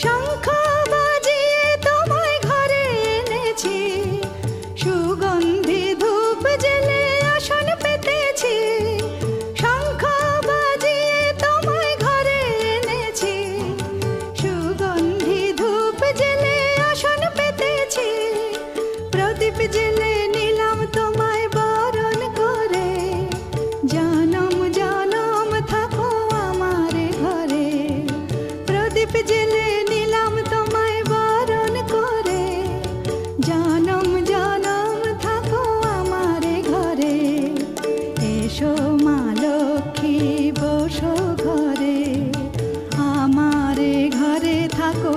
শঙ্খ বাজিয়ে তোমায় ঘরে এনেছি, সুগন্ধি ধূপ জেলে আসন পেতেছি। শঙ্খ বাজিয়ে তোমায় ঘরে এনেছি, সুগন্ধি ধূপ জেলে আসন পেতেছি। প্রদীপ জেলে নিলাম তোমায় বরণ করে, জনম জনম থাকো আমার ঘরে। প্রদীপ জেলে নিলাম তোমায় বরণ করে, জনম জনম থাকো আমার ঘরে। এসো মা লক্ষ্মী বসো ঘরে, আমার ঘরে থাকো